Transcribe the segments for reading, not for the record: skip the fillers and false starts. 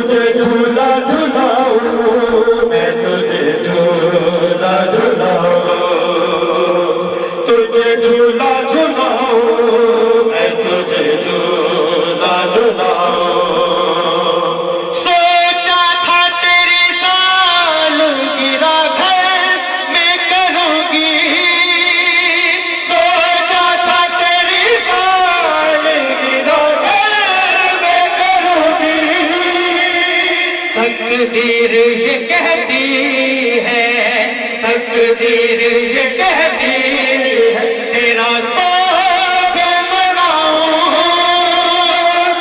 तुझे झूला झूलाऊं मैं तुझे झूला झूलाऊं तुझे झूला झूलाऊं मैं तुझे झूला झूलाऊं सोचा था तेरी सालगिरह घर में करूंगी सोचा था तेरी सालगिरह घर में करूंगी तकदीर ये कहती है तकदीर ये कहती है तेरा साथ मनाऊं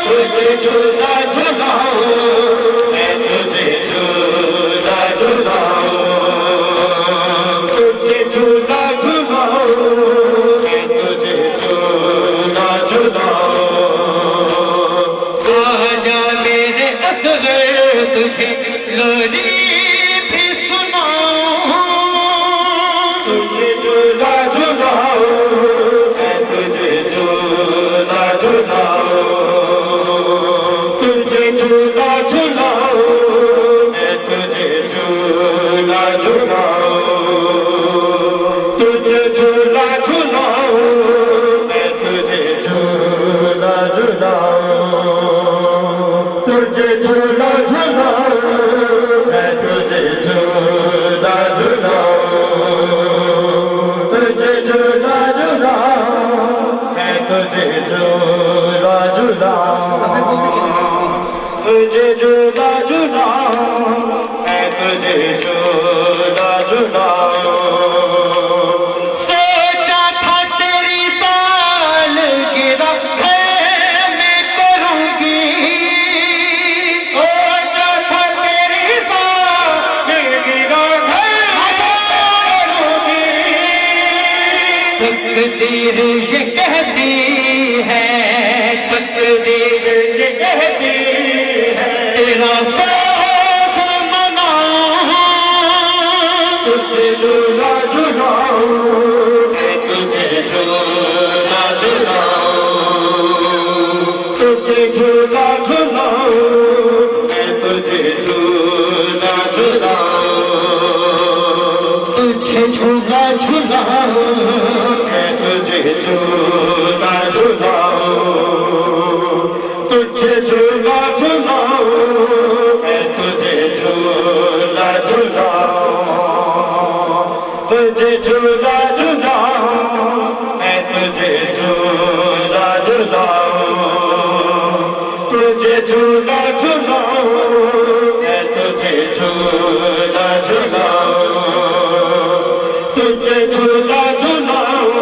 तुझे झूला झूलाऊं मैं तुझे झूला झूलाऊं तुझे झूला झूलाऊं मैं तुझे झूला झूलाऊं आजा मेरे असगर तुझे लोरी भी सुनाऊं तुझे झूला झूलाऊं मैं तुझे झूला झूलाऊं तुझे झूला झूलाऊं मैं तुझे झूला झूलाऊं तुझे झूला झूलाऊं मैं तुझे झूला झूलाऊं तुझे झूला झूलाऊं मैं तुझे झूला झूलाऊं तुझे झूला झूलाऊं मैं तुझे झूला झूलाऊं तुझे झूला झूलाऊं मैं तुझे झूला झूलाऊं सोचा था तेरी सालगिरह घर में करूंगी सोचा था तेरी सालगिरह घर में करूंगी तकदीर ये कहती है तकदीर ये कहती है तेरा साथ मनाऊं तुझे झूला झूलाऊं मैं तुझे झूला झूलाऊं तुझे झूला झूलाऊं मैं तुझे झूला झूलाऊं तुझे झूला झूलाऊं मैं तुझे झूला झूलाऊं तुझे झूला झूलाऊं मैं तुझे झूला झूलाऊं तुझे झूला झूलाऊं मैं तुझे झूला झूलाऊं तुझे झूला झूलाऊं मैं तुझे झूला झूलाऊं तुझे झूला झूलाऊं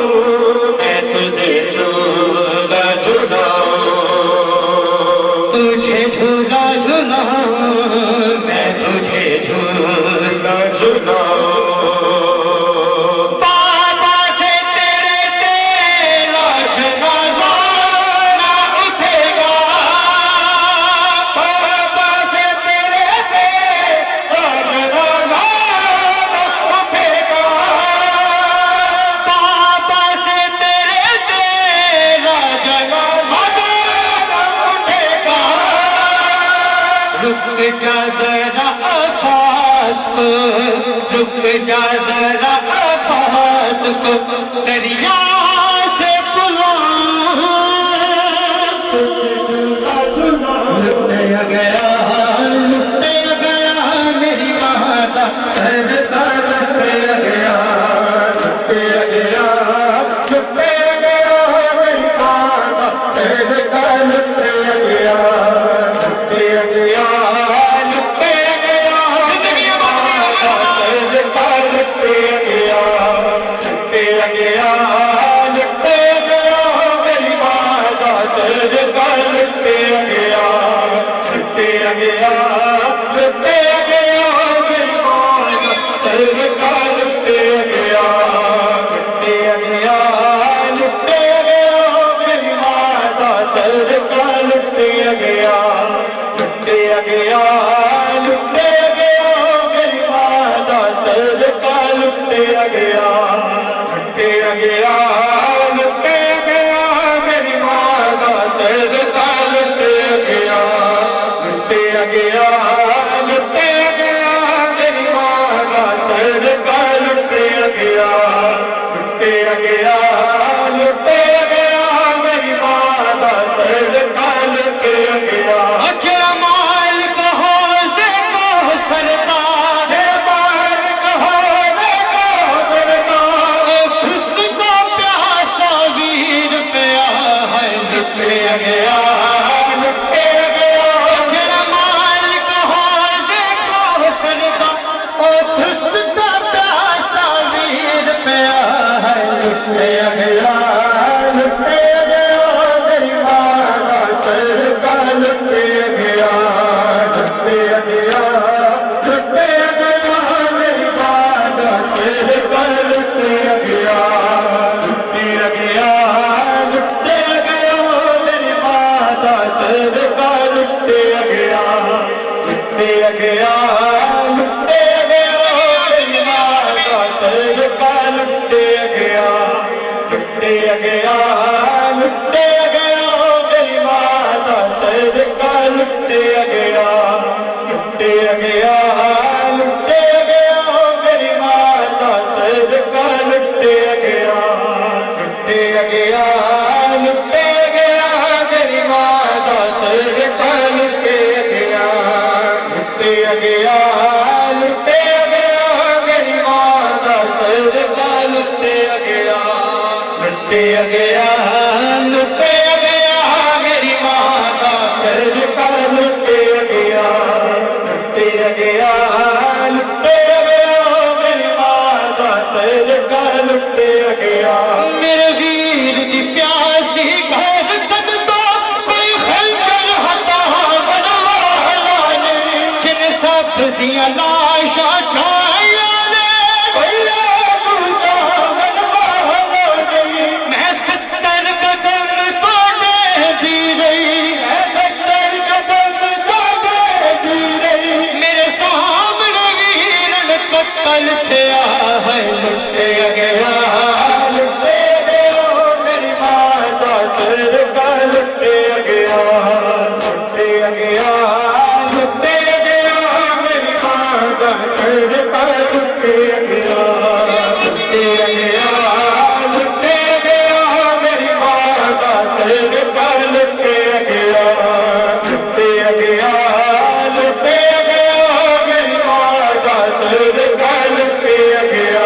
मैं तुझे झूला झूलाऊं तुझे झूला झूलाऊं मैं तुझे झूला झूलाऊं बाबा से तेरे तेरा जनाजा ना उठेगा बाबा से तेरे तेरा जनाजा ना उठेगा बाबा से तेरे तेरा जनाजा ना उठेगा रुक जा जरा अब्बास को रुक जा जरा अब्बास को दरिया से बुलाऊं झूला झूलाऊं लुटिया गया मेरी माता लुटिया गया लुटिया गया लुटिया गया मेरी माता तेरे का लुटिया गया लुटिया गया लुटिया गया जिंदगी माता तेरे का लुटिया गया लुटिया गया लुटिया गया मेरी माता तेरे का लुटिया गया लुटिया गया लुटिया गया मेरी माता तेरे का लुटिया गया लुटिया गया लुटिया गया मेरी माता तेरे का लुटिया गया लुटिया गया लुटिया गया मेरी माता तेरे का लुटिया गया लुटिया गया लुटिया गया मेरी माता तेरे का लुटिया गया लुटिया गया गया अजरा माल कहो से को सरता माल कहो सरता उसको प्यासा वीर प्या है लुटे गया लुटे गया अजरा माल कहो से को सरता उसको प्यासा वीर प्या है लुटे गया लुटे गया मेरी माता तरका लुटे गया लुटे गया लुटे गया मेरी माता तरका लुटे गया लुटे गया लुटे गया मेरी माता तरका लुटे गया लुटे गया लुटे गया मेरी माता तरका लुटे गया लुटे गया लुटे गया मेरी माता तरका लुटे गया लुटे गया लुटे गया मेरी माता तरका लुटे गया लुटे गया लुटे गया मेरी माता तरका लुटे गया लुटे गया लुटे गया मेरी माता तरका लुटे गया लुटे गया लुटे गया मेरी माता तरका लुटे गया लुटे गया लुटे गया मेरी माता तरका लुटे गया मेरे वीर दी प्यासी घर तक तो कोई खंजर हटा बनवाला ने जिन सब दिया लाशा छाया ने भैया पूछा बनवाला गई मैं 70 कदम तो दे दी रही सत्तर कदम तो दी रही मेरे सामने वीरन कत्ल थिया है लुटे गया लुटे गया मेरी माता तरका लुटे गया लुटे गया लुटे गया मेरी माता तरका लुटे गया लुटे गया लुटे गया मेरी माता तरका लुटे गया लुटे गया लुटे गया मेरी माता तरका लुटे गया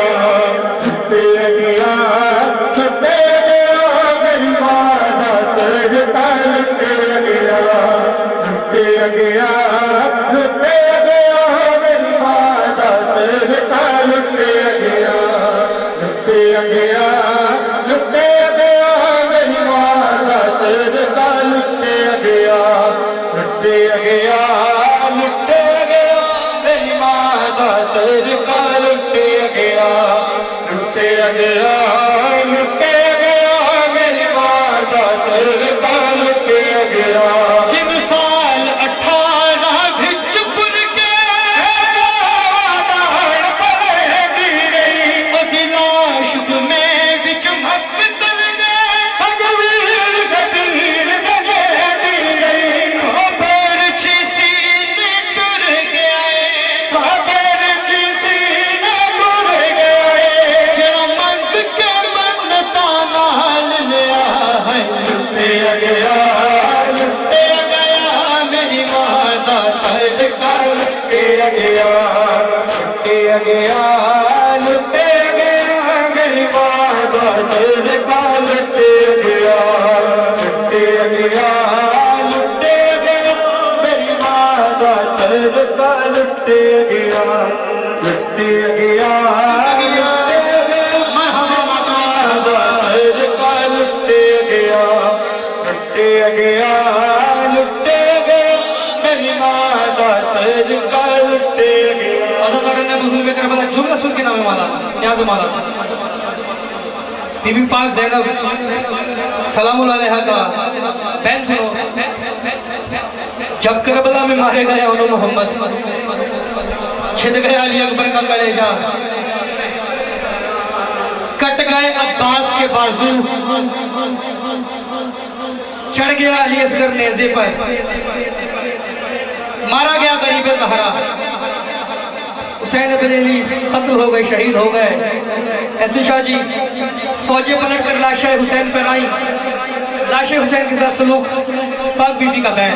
लुटे गया लुटे गया मेरी माता तरका लुटे गया लुटे गया लुटे गया मेरी माता तरका लुटे गया लुटे गया लुटे गया मेरी माता तरका लुटे गया लुटे गया लुटे गया मेरी माता तरका लुटे गया लुटे गया लुटे गया मेरी माता तरका लुटे गया जिन साल 18 भिच पुर के अदिलाश में विच मत तल गए खबर छी ने टुर गया जरा मंग के मन्नता नाल लिया है लुटे गया मेरी माता तरका लुटे गया लुटे गया लुटे गया मेरी माता तरका लुटे गया लुटे गया लुटे गया मेरी माता तरका लुटे गया लुटे गया लुटे गया माता तरका लुटे गया लुटे गया लुटे गया मेरी माता तरका लुटे गया अज़ादारों ने बुज़ुर्ग करबला जुमला सुन के नाम माला न्याज़ माला बीबी पाक ज़ैनब सलामुल अलैहा का बहन सुनो जब करबला में मारे गए उन्होंने मोहम्मद छिद गया अली अकबर का कलेजा कट गए अब्बास के बाजू चढ़ गया अली असगर नेज़े पर मारा गया गरीब ज़हरा हुसैन बिन अली कत्ल हो गए शहीद हो गए ऐसे शाह जी फौजें पलट कर लाशें हुसैन पर आई लाशें हुसैन के साथ सलूक पाक बीबी का बहन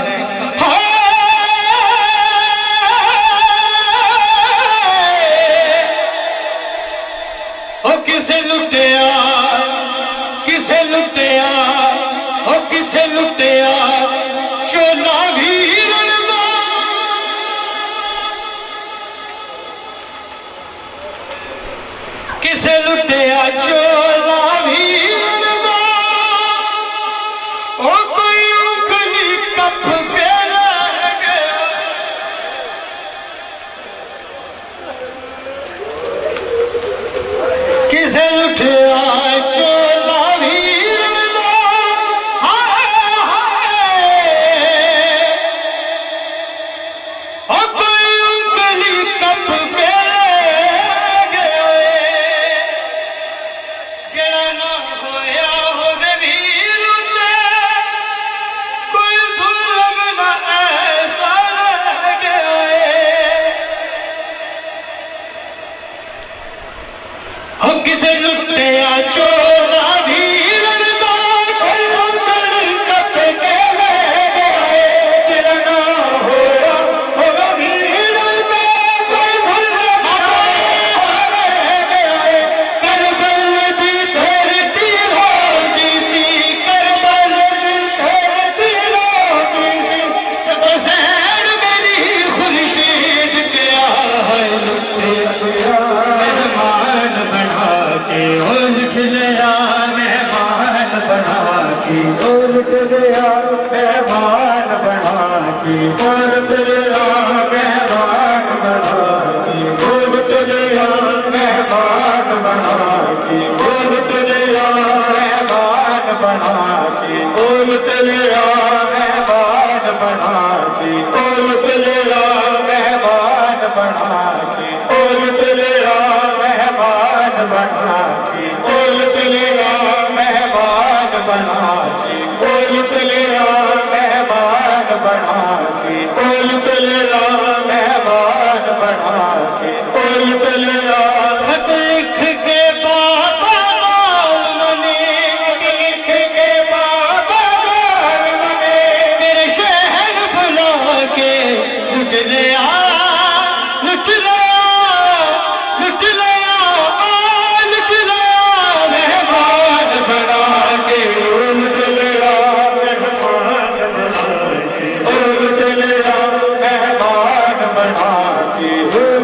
तलिया मेहमान बना के, बोल तलिया मेहमान बना के, बोल तलिया मेहमान बना के, बोल तलिया मेहमान बना के, बोल तलिया मेहमान बना के, बोल तलिया मेहमान बना के, बोल तलिया मेहमान बना के, बोल तलिया मेहमान बना के, बोल तलिया मेहमान बना के, बोल तलिया खत लिख के बाबा लाल ने, लिख के बाबा लाल ने, मेरे शहर बुला के लुट लिया, लुट लिया, लुट लिया, लुट लिया, मेहमान बना के, बोल तलिया मेहमान बना के, बोल तलिया मेहमान बना के, बोल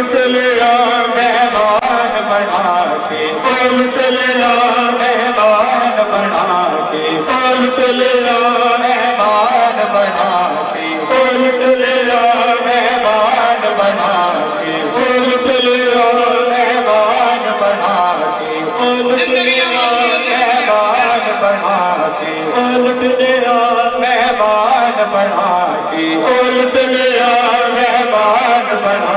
तलिया मेहमान बना के, बोल तलिया मेहमान बना के, बोल तलिया मेहमान बना के, बोल तलिया मेहमान बना के, बोल तलिया मेहमान बना के, बोल तलिया मेहमान बना के, बोल तलिया मेहमान बना के, बोल तलिया मेहमान बना के, बोल तलिया मेहमान बना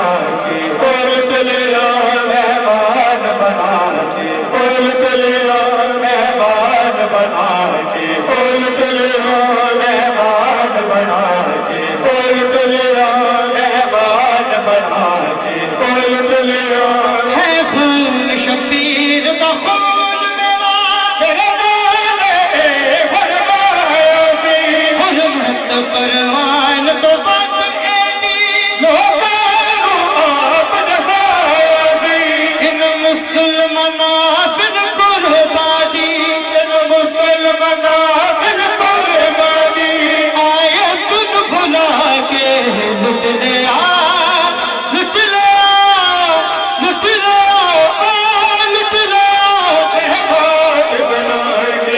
के, बोल तलिया मेहमान बना के, बोल तलिया मेहमान बना के, बोल तलिया मेहमान बना के, बोल तलिया मेहमान बना के, बोल तलिया है खून शबीर का खून मेरा, मेरे नाले फरमाया सी, हुरमत परवान तो बात ऐदी, लोकानु आप दसाया सी, इन मुसलमाना बिन कुर्बानी, इन मुसलमाना बिन कुर्बानी, आए तुम भुला के लुट लिया, लुट लिया, लुट लिया, लुट लिया, मेहमान बना के,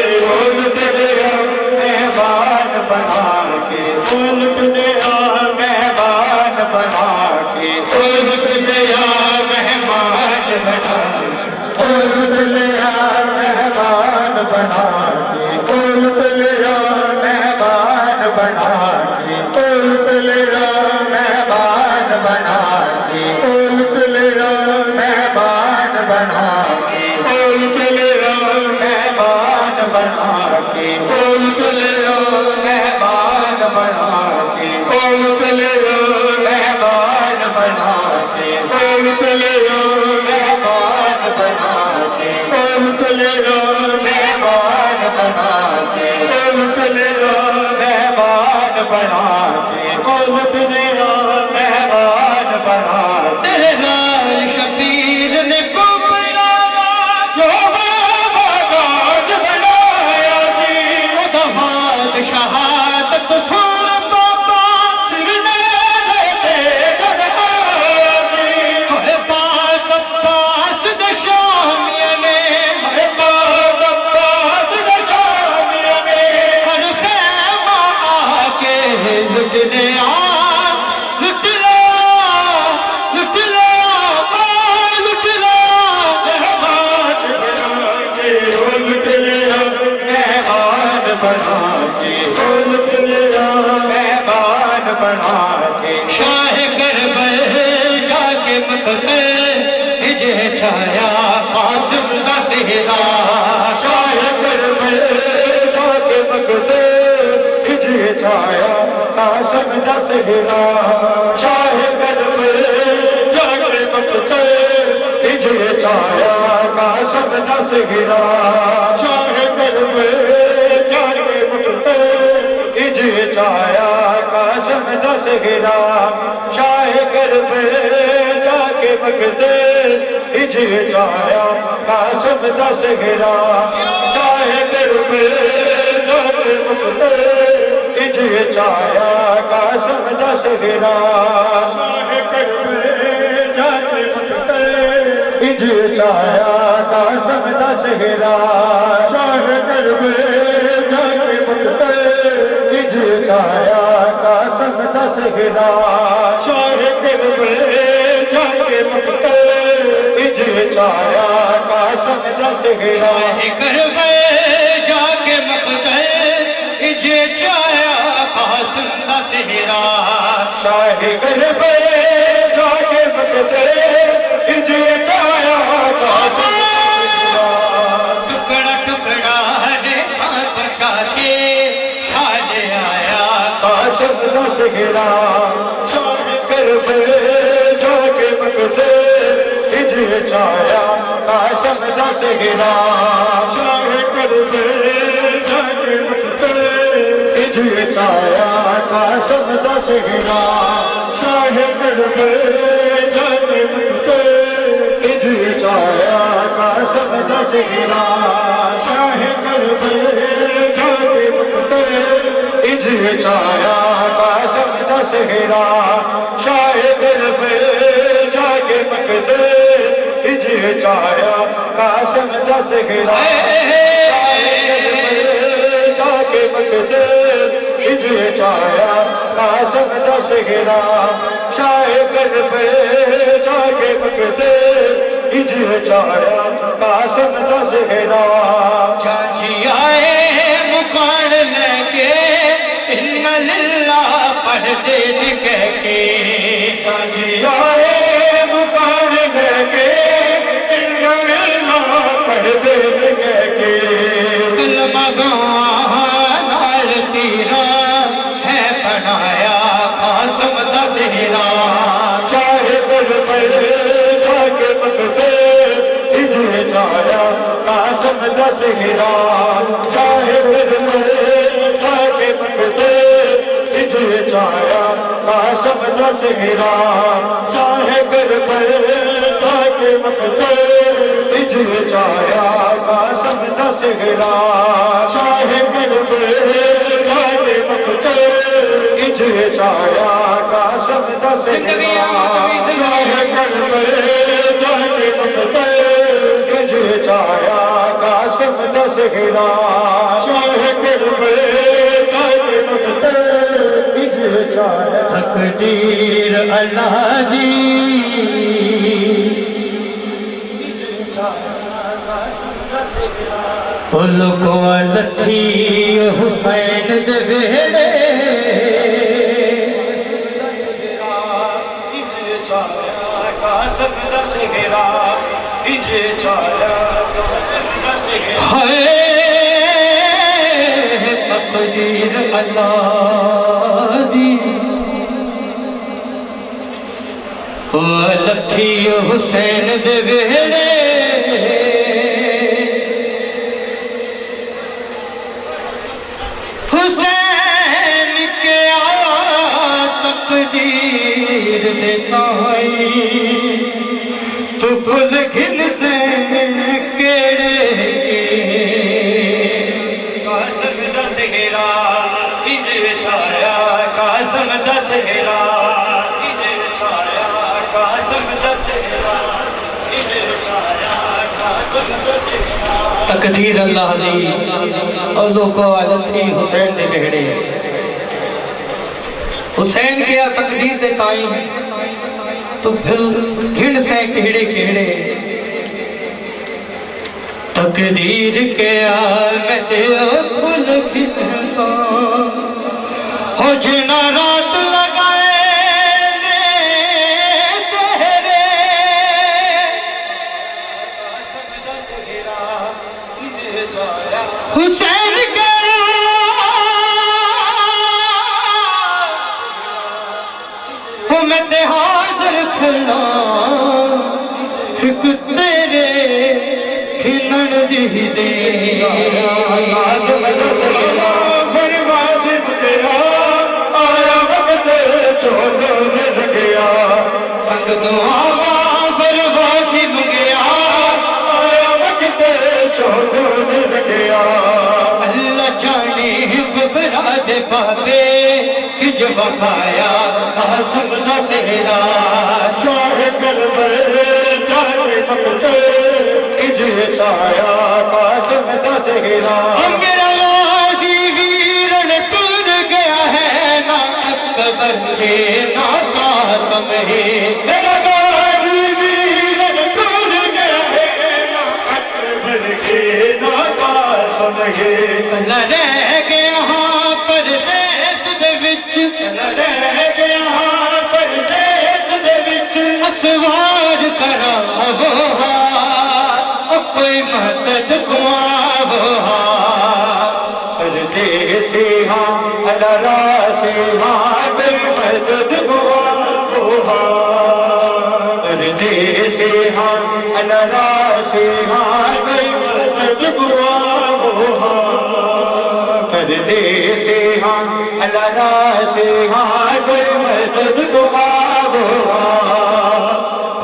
बोल तलिया मेहमान बना के, बोल तलिया मेहमान बना के, बोल तलिया मेहमान बना के, बोल तलिया मेहमान बना के, बोल तलिया मेहमान बना के, बोल तलिया मेहमान बना के, बोल तलिया मेहमान बना के, बोल तलिया मेहमान बना के, बोल तलिया मेहमान बना के, बोल तलिया मेहमान बना के, बोल तलिया मेहमान बना के, बोल तलिया मेहमान बना के, बोल तलिया मेहमान बना के, बोल तलिया मेहमान बना के, तेरे लाल शबीर ने कुबराना जो बाबा गाज बनाया सी, वो दमाद शहादत सुन बाबा, सिरने देते जगाया सी, हर पाक अब्बास दे शामिया ने, हर बात अब्बास नशामिया ने, हर खैमा आके लुट लिया, लुट लिया, लुट लिया, लुट लिया, मेहमान बना के, बोल तलिया मेहमान बना के, बोल तलिया मेहमान बना के, शाह करबल जाके मकते हिजे छाया कासिम का सेहरा, शाह करबल जाके मकते हिजे छाया कासिम दा सेहरा, शाह करबल जाके मकते हिजे छाया कासिम दा सेहरा, शाह करबल जाके मकते हिजे छाया कासिम दा सेहरा, शाह करबल जाके मकते हिजे छाया कासिम दा सेहरा, शाह करबल जाके मकते हिजे छाया कासिम दा सेहरा, शाह करबल जाके मकते हिजे छाया कासिम दा सेहरा, शाह करबल जाके मकते छाया कासम दा सेहरा शाह करबल जाके मकतल इजे छाया कासम दा सेहरा शाह करबल जाके मकतल इजे छाया कासम दा सेहरा शाह करबल जाके मकतल इजे छाया कासम दा सेहरा टुकड़ा टुकड़ा रे हाथ छाके छाल आया कासम दा सेहरा शाह करबल जाके मकतल इजे छाया कासम दा सेहरा शाह करबल जाके मकतल इजे छाया कासम दा सेहरा शाह करबल जाके मकतल इजे छाया कासम दा सेहरा शाह करबल जाके मकतल इजे छाया कासम दा सेहरा शाह करबल जाके मकतल इजे छाया कासम दा सेहरा जाके मकतल इजे छाया कासम दा सेहरा शाह करबल जाके मकतल इजे छाया कासम दा सेहरा चाची आए मुकान लेके इन्ना लिल्ला पढ़ दे कह के चाची आए मुकान लेके इन्ना लिल्ला पढ़ दे कह के कलमा नाल तेरा है बनाया कासम दा सेहरा शाह करबल जाके मकतल इजे छाया कासम दा सेहरा शाह करबल जाके मकतल इजे छाया कासम दा सेहरा शाह करबल जाके मकतल इजे छाया कासम दा सेहरा शाह करबल जाके मकतल इजे छाया कासम दा सेहरा शाह करबल जाके मकतल इजे छाया कासम दा सेहरा शाह करबल जाके मकतल इजे छाया तकदीर अल्लाह दी इजे छाया कासम दा सेहरा फुल को लथी हुसैन दे वेड़े इजे छाया कासम दा सेहरा इजे छाया कासम दा सेहरा हाय तकदीर अल्लाह दी ओ लथी हुसैन दे वेड़े हुसैन के आ तकदीर दे ताई तू खुद घिन से केड़े कासम दा सेहरा इजे छाया कासम दा सेहरा इजे छाया कासम दा सेहरा इजे छाया कासम दा सेहरा तकदीर अल्लाह दी और लोगों लथी हुसैन दे बेड़े हुसैन के आ तकदीर दे ताई तो फिर घिन से केड़े केड़े तकदीर के आ मैं ते फुल घिन सा हो जिना रात लगाए ने सहरे कासम दा सेहरा इजे छाया हुसैन के हो मैं ते हाजिर खड़ा एक तेरे खिलण दी दे कासम दा सेहरा फिर वाजिब तेरा आया वक्त छोड़ो रह गया तंग दुआवा फिर वासिब गया आया वक्त छोड़ो रह गया अल्लाह जाने बबरा दे बाबे कि जो वफाया कासम दा सेहरा शाह करबल जाके मकतल इजे छाया कासम दा सेहरा मेरा गाजी वीरन तुर गया है ना कासम है, मेरा गाजी वीरन टूट गया है, ना अकबर के ना कासम है। कला रह गया हाँ परदेस दे विच, कला रह गया हाँ परदेस दे विच, असवार करा वो कोई मदद कुआवो परदेसी हाँ अल्लाह हाँ कोई मदद कुआवो परदेसी हाँ अल्लाह हाँ कोई मदद कुआवो परदेसी हाँ अल्लाह हाँ कोई मदद कुआवो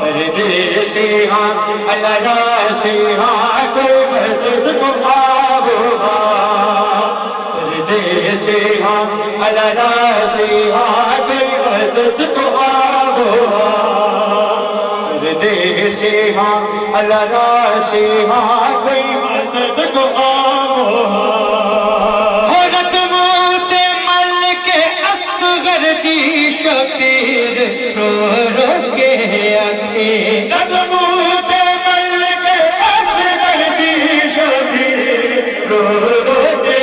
परदेसी हाँ अल्लाह से हाँ कोई मदद कुआवो परदेसी हाँ अल्लाह से हाँ कोई मदद कुआवो परदेसी हाँ अल्लाह से हाँ कोई मदद कुआवो। औरत मोते मल के असगर दी शबीर रो रो के आखे, रदमूते मल के असगर दी शबीर रो रो के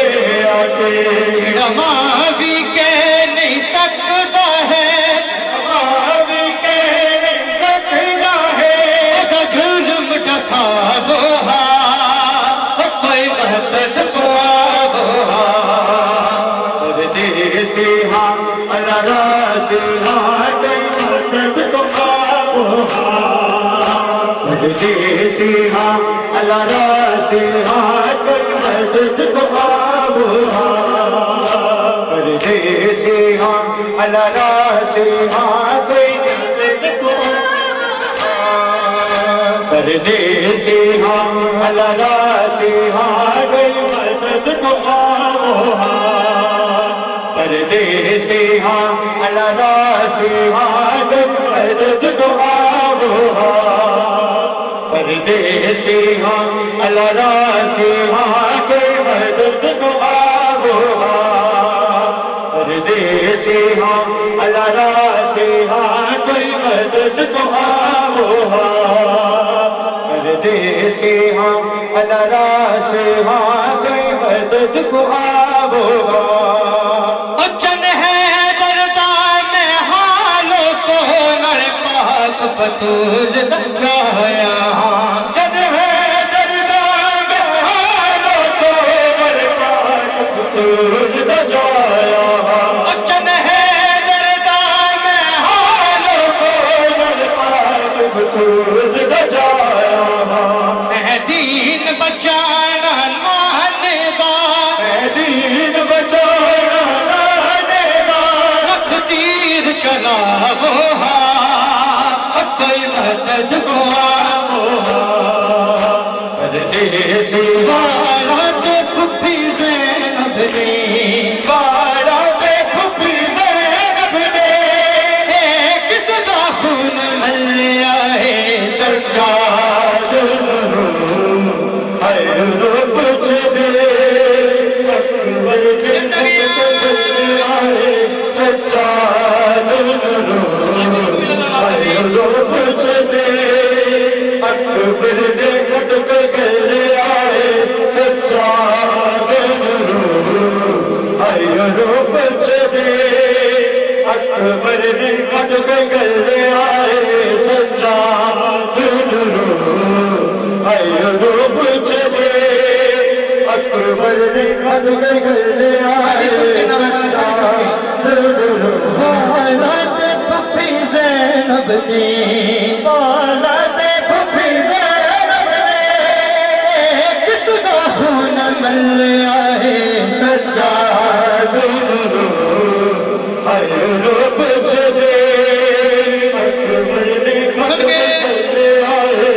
आखे। छिड़मा भी कह नहीं सकता है, भी कह नहीं सकता है, जुल्म डसा वो कोई मदद कुआवो परदेसी हाँ अल्लाह से हाँ कोई मदद कुआवो परदेसी हाँ अल्लाह से हाँ कोई मदद कुआवो परदेसी हाँ अल्लाह से हाँ कोई मदद कुआवो परदेसी हाँ अल्लाह से हाँ कोई मदद कुआवो परदेसी हाँ अल्लाह से हाँ कोई मदद कुआवो परदेसी हाँ अल्लाह से हाँ कोई मदद कुआवो परदेसी हाँ अल्लाह से हाँ कोई मदद कुआवो परदेसी हाँ अल्लाह से हाँ कोई मदद कुआवो। बतूल जाया जन है दरदा में हालो तो मर पाक बतूल जाया जन है दरदा में हालो तो मर पाक बतूल जाया दीन बचाना मानेगा दीन बचाना मानेगा रख तीर चला वो कोई मदद कुआवो परदेसी बारा ते फुफी ज़ैनब ने बारा ते फुफी ज़ैनब ने किसका खून मलिया है सज्जाद है रो कुछ दे अकबर के सज्जाद कुछ दे अकबर दे खट कर आए सज्जाद रो कुछ दे अकबर ने खट कर आए सज्जाद रो कुछ दे अकबर ने खट कर आए सज्जाद ज़ैनब ने बालते फुफी ज़ैनब ने किसका खून मलिया है सज्जाद रो कुछ दे अकबर ने आए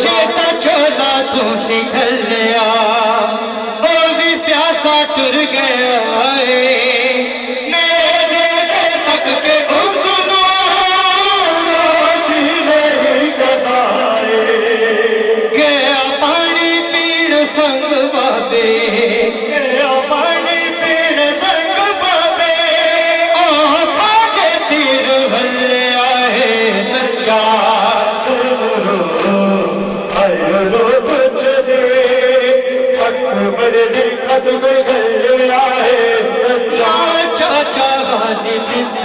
चेता चोला तू सिखल लिया वो भी प्यासा तुर गया पानी पीण संग बाबे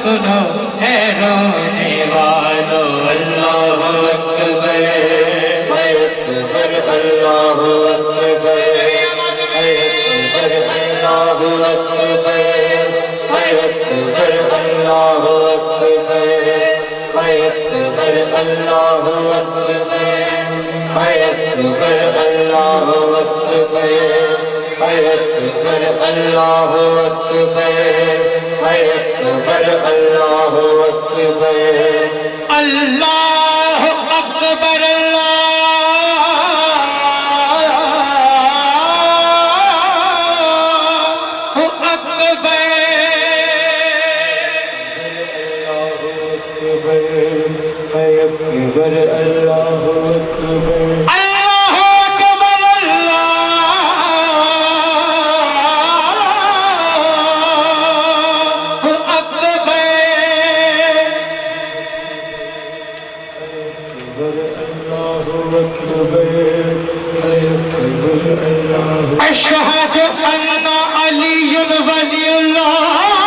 सुनो है रोने वालों अल्लाह अकबर अकबर अल्लाह अकबर अकबर अल्लाह अकबर अकबर अल्लाह अकबर अकबर अल्लाह अकबर अकबर अल्लाह अकबर अकबर अल्लाह अकबर अकबर अल्लाह अकबर अल्लाह अकबर अकबर अल्लाह अकबर अशहद अन्ना अलीयुन वलीउल्लाह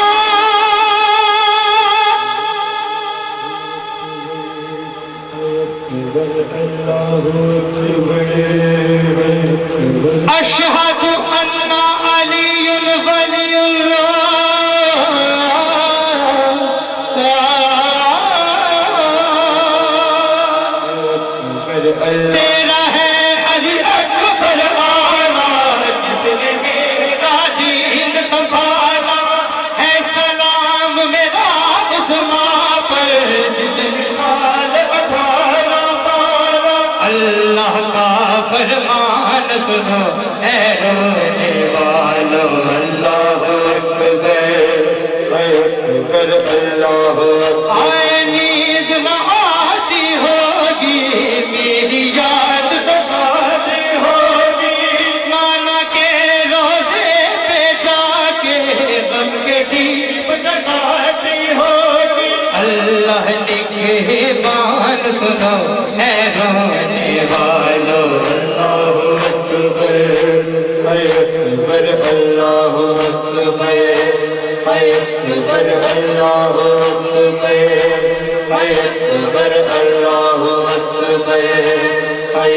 अशहद अन्ना अलीयुन वलीउल्लाह तेरा है अली अकबर आला जिसने मेरा दीन संभाला है सलाम मेरा उस माँ पर जिसने साल 18 पाला अल्लाह का फरमान सुनो है रोने वालों अल्लाह अकबर अकबर अल्लाह आए नींद न आती होगी मेरी याद सताती होगी नाना के रोजे पे जाके गम के दीप जलाती होगी अल्लाह निगहबान सुनो है रोने वालों अल्लाह अकबर अकबर अल्लाह अकबर अकबर अल्लाह अकबर अकबर अल्लाह अकबर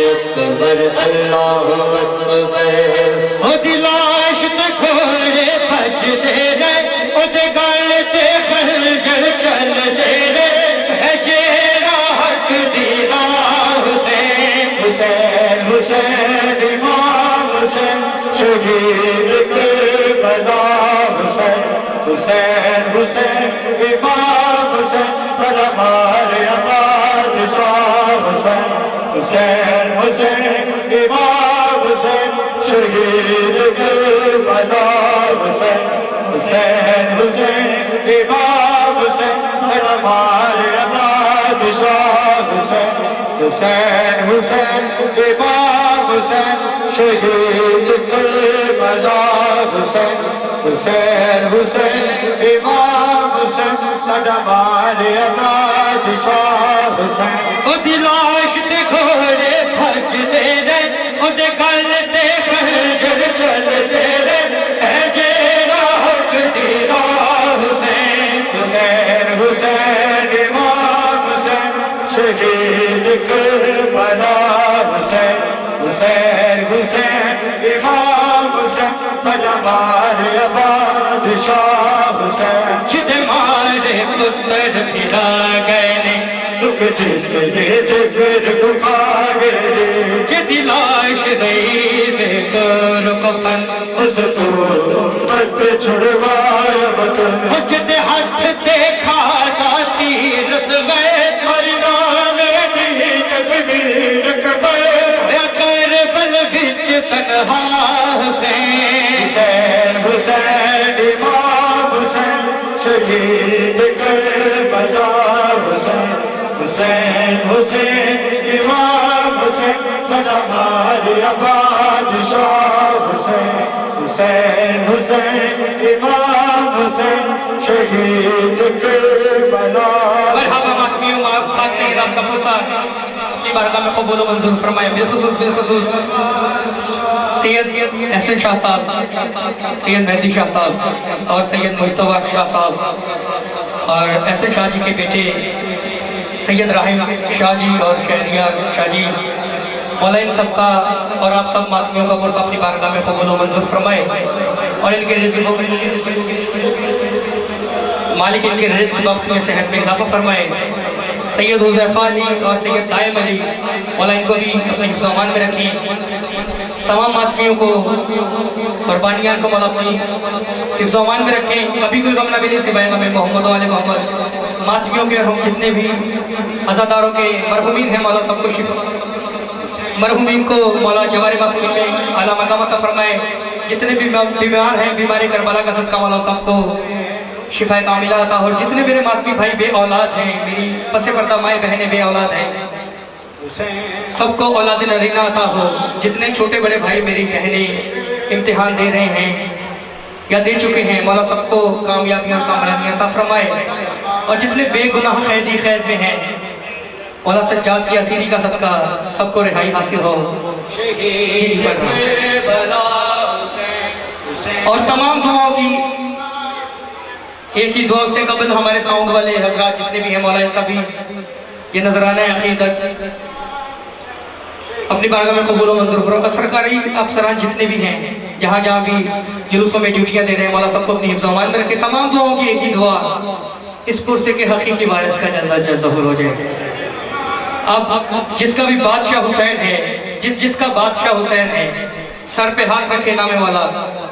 अकबर अल्लाह अकबर ओ दिलाश ते घोड़े भजदे रे ओदे गल ते खंजर चलदे रे है जेड़ा हक दी राह हुसैन हुसैन हुसैन इमाम हुसैन शहीद करबला हुसैन हुसैन हुसैन इमाम हुसैन सलामार आबाद शाह हुसैन हुसैन हुसैन इमाम हुसैन शहीद करबला हुसैन हुसैन हुसैन इमाम हुसैन सलामार आबाद शाह हुसैन हुसैन हुसैन इमाम हुसैन शहीद करबला हुसैन हुसैन हुसैन इमाम हुसैन सलामार आबाद शाह हुसैन ओ दिलाश ते घोड़े भजदे रे ओदे गल ते खंजर चलदे रे है जेड़ा हक दी राह हुसैन हुसैन हुसैन इमाम हुसैन शहीद करबला हुसैन हुसैन हुसैन इमाम हुसैन सलामार आबाद शाह हुसैन जिद मारे पुत्र फिरा गए दुख जिसने जिगर घुमा गए जिद लाश गई बेकर कफन उस तो उम्मत छुड़वाया वतन जिद हाथ देखा तीर गए मरना में दी तस्वीर कबर करबल विच तन्हा हुसैन हुसैन इमाम हुसैन शहीद करबला हुसैन हुसैन हुसैन इमाम हुसैन सलामार आबाद शाह हुसैन हुसैन हुसैन इमाम हुसैन शहीद करबला मरहबा मातमियों पाक सैयद आपका पूछा अपनी बारगाह में कबूल मंजूर फरमाए बिलखुसूस सैयद हसन शाह साहब सैयद मेहदी शाह साहब और सैयद मुस्तफा शाह साहब और ऐसे शाह जी के बेटे सैयद राहिम शाह जी और शहरियार शाह जी, मौला इन सबका और आप सब मातमियों का पुरसा अपनी बारगाह में कबूल व मंजूर फरमाए और इनके रिज़्क़ मालिक इनके रिज़्क़ वक्त में सेहत में इजाफा फरमाए। सैयद हुज़ैफ़ा अली और सैयद दाइम अली, मौला इनको भी अपने हिफ्ज़-ओ-अमान में रखें। तमाम मातमियों को और बानियान को मौला अपनी हिफ्ज़-ओ-अमान में रखें। कभी कोई गम न मिले सिवाय गम मोहम्मद वाले मोहम्मद। मातमियों के और हम जितने भी अज़ादारों के मरहूमीन हैं, मौला सबको शिफ़ा, मरहूमीन को मौला जवारे मासूमी में आला मकाम अता फरमाए। जितने भी बीमार हैं, बीमारी करबला का सदका मौला सबको शिफा कामिला अता। और जितने मेरे मातमी भाई बे औलाद हैं, मेरी पसे पर्दा माएँ बहनें बे औलाद हैं, सबको औलाद नरीना अता हो। जितने छोटे बड़े भाई मेरी बहनें इम्तिहान दे रहे हैं या दे चुके हैं, मौला सबको कामयाबियाँ कामरानियाँ अता फरमाए। और जितने बेगुनाह कैदी कैद में हैं, मौला सज्जाद की असीरी का सदका सबको रिहाई हासिल हो। और तमाम दुआओं की एक ही दुआ से कबल हमारे साउंड वाले हजरात जितने भी हैं, मौला इनका भी ये नजराना अकीदत अपनी बारगाह में कबूल व मंजूर फरमाए। सरकारी अफसरान जितने भी हैं, जहाँ जहाँ भी जुलूसों में ड्यूटियाँ दे रहे हैं, मौला सबको अपनी हिफ्ज़-ओ-अमान में रखे। तमाम दुआओं की एक ही दुआ, इस पुरसे के हकीकी वारिस का जल्द ज़हूर हो जाए। अब जिसका भी बादशाह हुसैन है, जिसका बादशाह हुसैन है, सर पे हाथ रखे नामे वाला,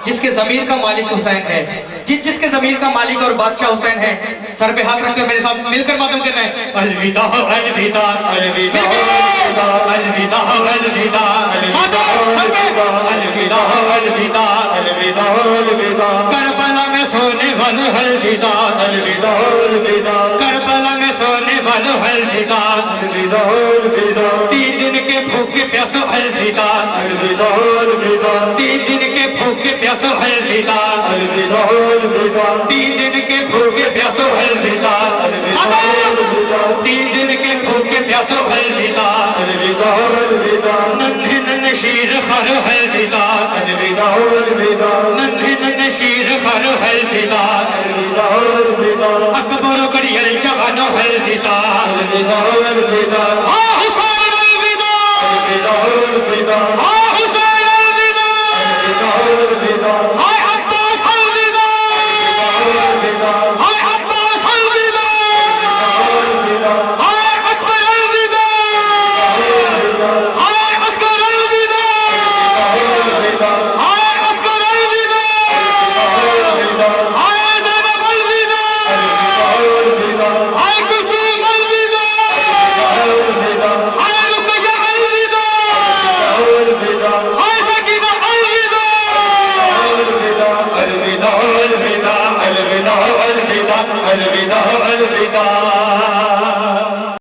जिसके ज़मीर का मालिक हुसैन है, जिसके ज़मीर का मालिक और बादशाह हुसैन है, सर पे हाथ रखकर मेरे साथ मिलकर मातम करना है। अलविदा अलविदा अलविदा अलविदा अलविदा अलविदा अलविदा अलविदा अलविदा करबला में सोने वालों अलविदा अलविदा अलविदा करबला में सोने वालों अलविदा अलविदा अलविदा 3 दिन के भूखे प्यासों अलविदा अलविदा अलविदा 3 दिन के भूखे प्यासों अलविदा अलविदा अलविदा 3 दिन के भूखे प्यासों अलविदा अलविदा 3 दिन के भूखे प्यासों अलविदा अलविदा अलविदा नन्हे नन्हे शीर खर अलविदा अलविदा अलविदा नन्हे नन्हे शीर खर अलविदा अलविदा अलविदा अकबर करियल जवानो अलविदा अलविदा अलविदा